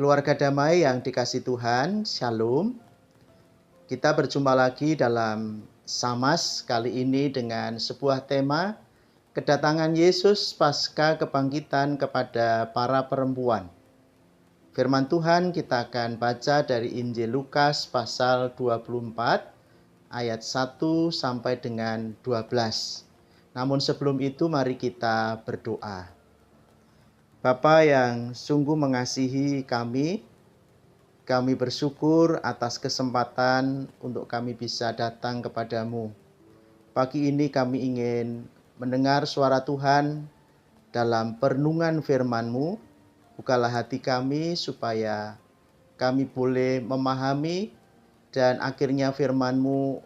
Keluarga damai yang dikasihi Tuhan, Shalom. Kita berjumpa lagi dalam Samas kali ini dengan sebuah tema kedatangan Yesus pasca kebangkitan kepada para perempuan. Firman Tuhan kita akan baca dari Injil Lukas pasal 24 ayat 1 sampai dengan 12. Namun sebelum itu mari kita berdoa. Bapa yang sungguh mengasihi kami bersyukur atas kesempatan untuk kami bisa datang kepadamu. Pagi ini kami ingin mendengar suara Tuhan dalam perenungan firman-Mu. Bukalah hati kami supaya kami boleh memahami dan akhirnya firman-Mu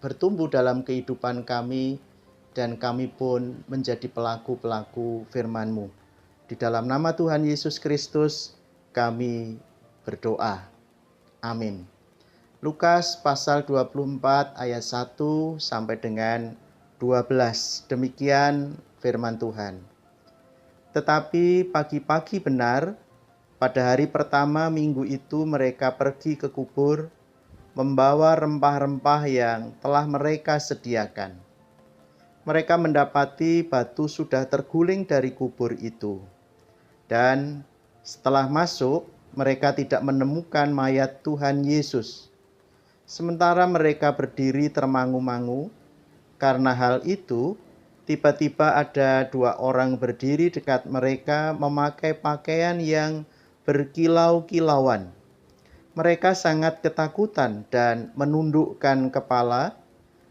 bertumbuh dalam kehidupan kami dan kami pun menjadi pelaku-pelaku firman-Mu. Di dalam nama Tuhan Yesus Kristus kami berdoa. Amin. Lukas pasal 24 ayat 1 sampai dengan 12. Demikian firman Tuhan. Tetapi pagi-pagi benar, pada hari pertama minggu itu mereka pergi ke kubur, membawa rempah-rempah yang telah mereka sediakan. Mereka mendapati batu sudah terguling dari kubur itu. Dan setelah masuk, mereka tidak menemukan mayat Tuhan Yesus. Sementara mereka berdiri termangu-mangu, karena hal itu, tiba-tiba ada dua orang berdiri dekat mereka memakai pakaian yang berkilau-kilauan. Mereka sangat ketakutan dan menundukkan kepala,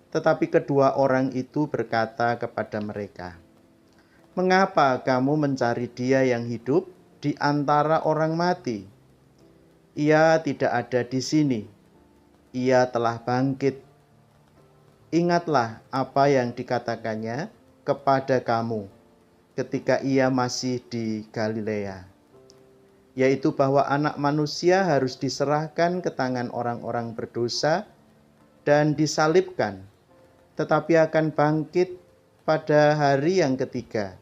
tetapi kedua orang itu berkata kepada mereka, "Mengapa kamu mencari Dia yang hidup di antara orang mati? Ia tidak ada di sini. Ia telah bangkit. Ingatlah apa yang dikatakannya kepada kamu ketika ia masih di Galilea, yaitu bahwa Anak Manusia harus diserahkan ke tangan orang-orang berdosa dan disalibkan, tetapi akan bangkit pada hari yang ketiga."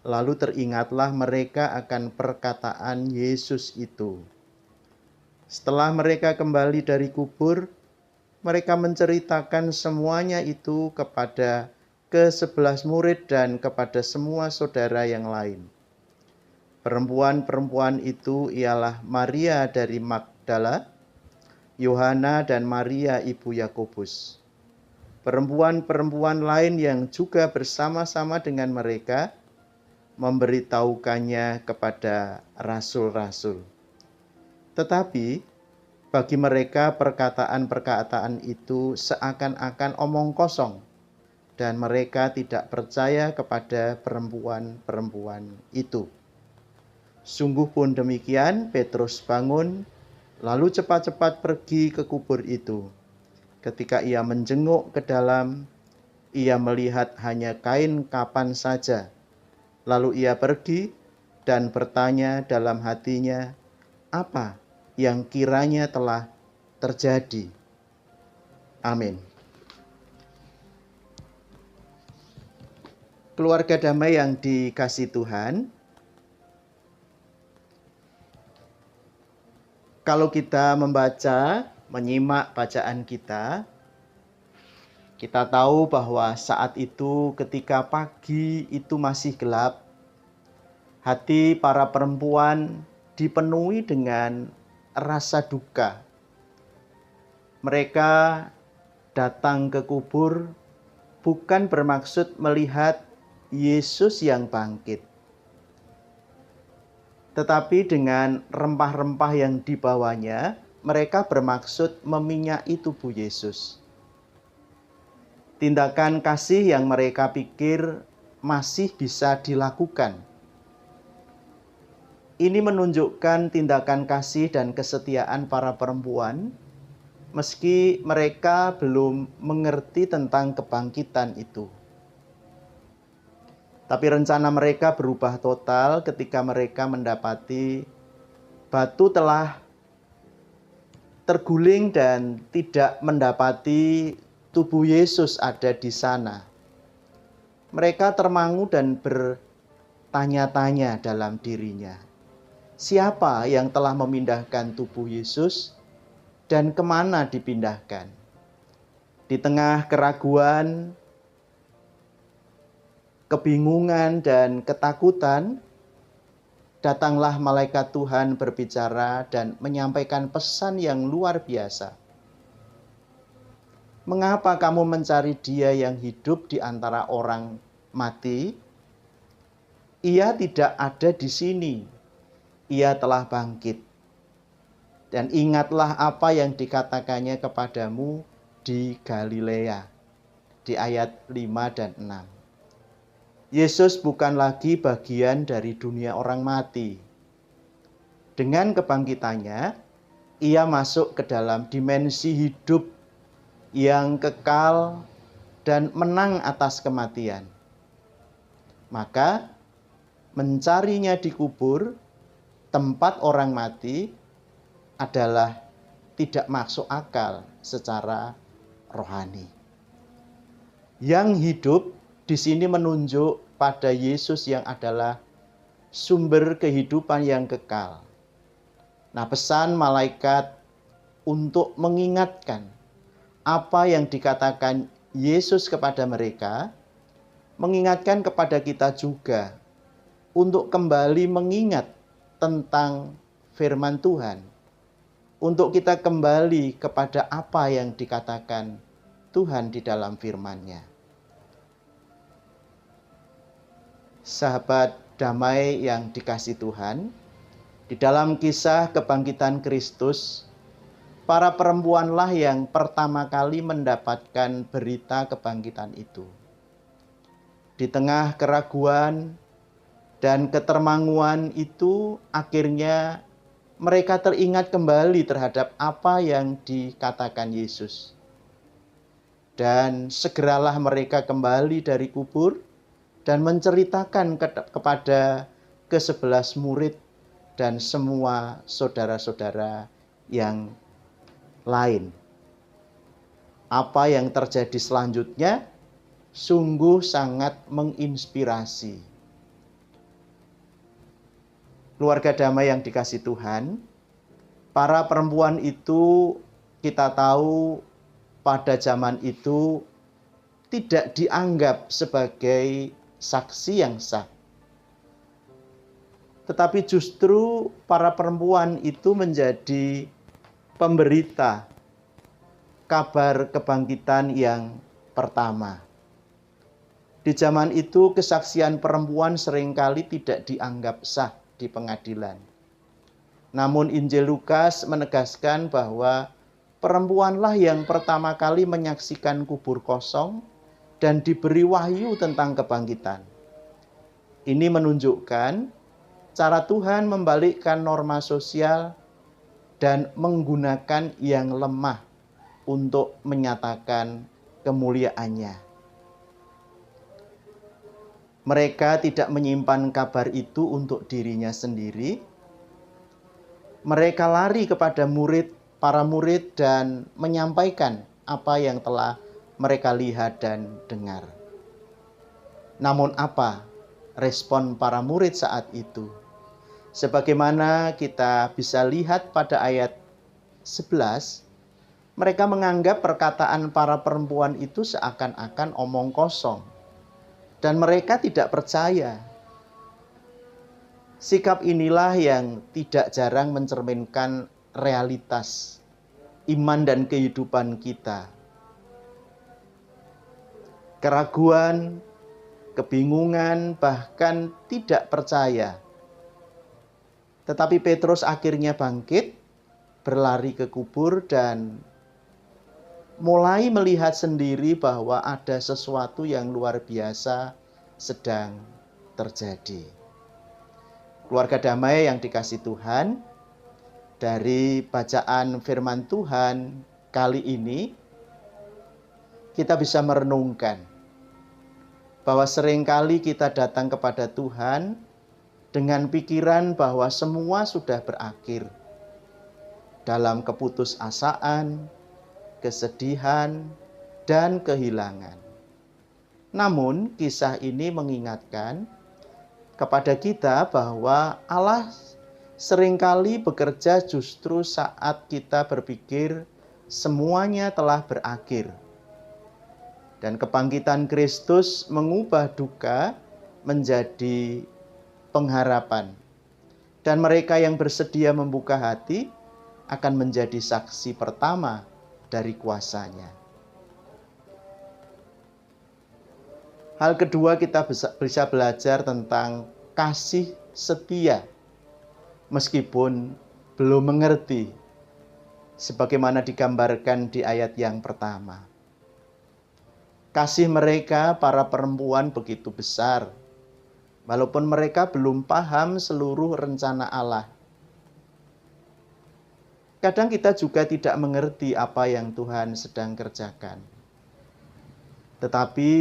Lalu teringatlah mereka akan perkataan Yesus itu. Setelah mereka kembali dari kubur, mereka menceritakan semuanya itu kepada ke-11 murid dan kepada semua saudara yang lain. Perempuan-perempuan itu ialah Maria dari Magdala, Yohana dan Maria ibu Yakobus. Perempuan-perempuan lain yang juga bersama-sama dengan mereka memberitahukannya kepada rasul-rasul. Tetapi bagi mereka perkataan-perkataan itu seakan-akan omong kosong, dan mereka tidak percaya kepada perempuan-perempuan itu. Sungguh pun demikian, Petrus bangun, lalu cepat-cepat pergi ke kubur itu. Ketika ia menjenguk ke dalam, ia melihat hanya kain kapan saja. Lalu ia pergi dan bertanya dalam hatinya, apa yang kiranya telah terjadi. Amin. Keluarga damai yang dikasihi Tuhan, kalau kita membaca, menyimak bacaan kita tahu bahwa saat itu ketika pagi itu masih gelap, hati para perempuan dipenuhi dengan rasa duka. Mereka datang ke kubur bukan bermaksud melihat Yesus yang bangkit, tetapi dengan rempah-rempah yang dibawanya, mereka bermaksud meminyaki tubuh Yesus. Tindakan kasih yang mereka pikir masih bisa dilakukan. Ini menunjukkan tindakan kasih dan kesetiaan para perempuan, meski mereka belum mengerti tentang kebangkitan itu. Tapi rencana mereka berubah total ketika mereka mendapati batu telah terguling dan tidak mendapati tubuh Yesus ada di sana. Mereka termangu dan bertanya-tanya dalam dirinya, siapa yang telah memindahkan tubuh Yesus dan kemana dipindahkan. Di tengah keraguan, kebingungan, dan ketakutan, datanglah malaikat Tuhan berbicara dan menyampaikan pesan yang luar biasa. Mengapa kamu mencari Dia yang hidup di antara orang mati? Ia tidak ada di sini. Ia telah bangkit. Dan ingatlah apa yang dikatakannya kepadamu di Galilea. Di ayat 5 dan 6. Yesus bukan lagi bagian dari dunia orang mati. Dengan kebangkitannya, ia masuk ke dalam dimensi hidup yang kekal dan menang atas kematian. Maka, mencarinya di kubur, tempat orang mati, adalah tidak masuk akal secara rohani. Yang hidup di sini menunjuk pada Yesus yang adalah sumber kehidupan yang kekal. Nah, pesan malaikat untuk mengingatkan apa yang dikatakan Yesus kepada mereka, mengingatkan kepada kita juga untuk kembali mengingat tentang firman Tuhan, untuk kita kembali kepada apa yang dikatakan Tuhan di dalam firman-Nya. Sahabat damai yang dikasihi Tuhan, di dalam kisah kebangkitan Kristus, para perempuanlah yang pertama kali mendapatkan berita kebangkitan itu. Di tengah keraguan dan ketermanguan itu, akhirnya mereka teringat kembali terhadap apa yang dikatakan Yesus. Dan segeralah mereka kembali dari kubur dan menceritakan kepada ke-11 murid dan semua saudara-saudara yang lain. Apa yang terjadi selanjutnya sungguh sangat menginspirasi. Keluarga damai yang dikasihi Tuhan, para perempuan itu kita tahu pada zaman itu tidak dianggap sebagai saksi yang sah. Tetapi justru para perempuan itu menjadi pemberita kabar kebangkitan yang pertama. Di zaman itu kesaksian perempuan seringkali tidak dianggap sah di pengadilan. Namun Injil Lukas menegaskan bahwa perempuanlah yang pertama kali menyaksikan kubur kosong dan diberi wahyu tentang kebangkitan. Ini menunjukkan cara Tuhan membalikkan norma sosial dan menggunakan yang lemah untuk menyatakan kemuliaannya. Mereka tidak menyimpan kabar itu untuk dirinya sendiri. Mereka lari kepada para murid dan menyampaikan apa yang telah mereka lihat dan dengar. Namun apa respon para murid saat itu? Sebagaimana kita bisa lihat pada ayat 11, mereka menganggap perkataan para perempuan itu seakan-akan omong kosong. Dan mereka tidak percaya. Sikap inilah yang tidak jarang mencerminkan realitas iman dan kehidupan kita. Keraguan, kebingungan, bahkan tidak percaya. Tetapi Petrus akhirnya bangkit, berlari ke kubur dan mulai melihat sendiri bahwa ada sesuatu yang luar biasa sedang terjadi. Keluarga damai yang dikasihi Tuhan, dari bacaan firman Tuhan kali ini, kita bisa merenungkan bahwa seringkali kita datang kepada Tuhan dengan pikiran bahwa semua sudah berakhir. Dalam keputusasaan, kesedihan, dan kehilangan. Namun kisah ini mengingatkan kepada kita bahwa Allah seringkali bekerja justru saat kita berpikir semuanya telah berakhir. Dan kebangkitan Kristus mengubah duka menjadi pengharapan. Dan mereka yang bersedia membuka hati akan menjadi saksi pertama dari kuasa-Nya. Hal kedua, kita bisa belajar tentang kasih setia. Meskipun belum mengerti, sebagaimana digambarkan di ayat yang pertama. Kasih mereka, para perempuan, begitu besar, walaupun mereka belum paham seluruh rencana Allah. Kadang kita juga tidak mengerti apa yang Tuhan sedang kerjakan. Tetapi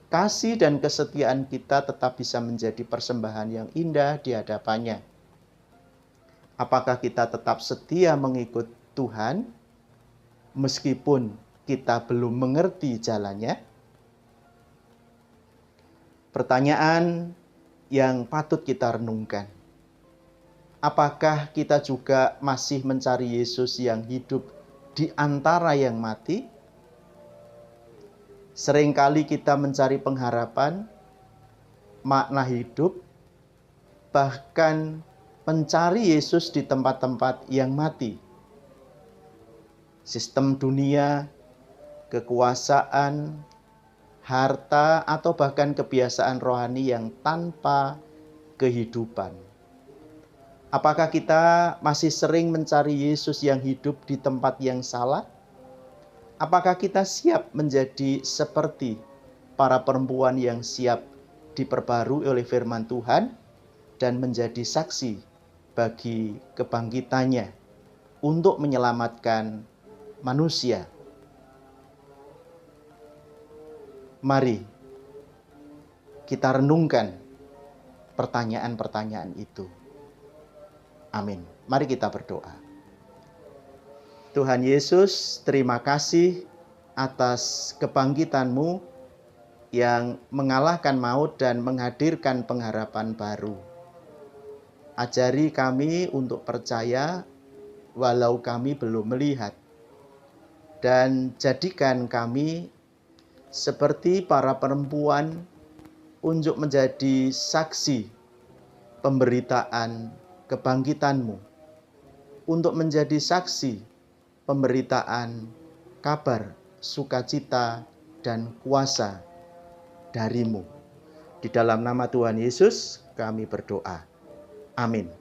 kasih dan kesetiaan kita tetap bisa menjadi persembahan yang indah di hadapan-Nya. Apakah kita tetap setia mengikut Tuhan meskipun kita belum mengerti jalannya? Pertanyaan yang patut kita renungkan. Apakah kita juga masih mencari Yesus yang hidup di antara yang mati? Seringkali kita mencari pengharapan, makna hidup, bahkan mencari Yesus di tempat-tempat yang mati. Sistem dunia, kekuasaan, harta, atau bahkan kebiasaan rohani yang tanpa kehidupan. Apakah kita masih sering mencari Yesus yang hidup di tempat yang salah? Apakah kita siap menjadi seperti para perempuan yang siap diperbarui oleh firman Tuhan dan menjadi saksi bagi kebangkitannya untuk menyelamatkan manusia? Mari kita renungkan pertanyaan-pertanyaan itu. Amin. Mari kita berdoa. Tuhan Yesus, terima kasih atas kebangkitan-Mu yang mengalahkan maut dan menghadirkan pengharapan baru. Ajari kami untuk percaya walau kami belum melihat. Dan jadikan kami seperti para perempuan untuk menjadi saksi pemberitaan kebangkitan-Mu. Untuk menjadi saksi pemberitaan kabar sukacita dan kuasa dari-Mu. Di dalam nama Tuhan Yesus kami berdoa. Amin.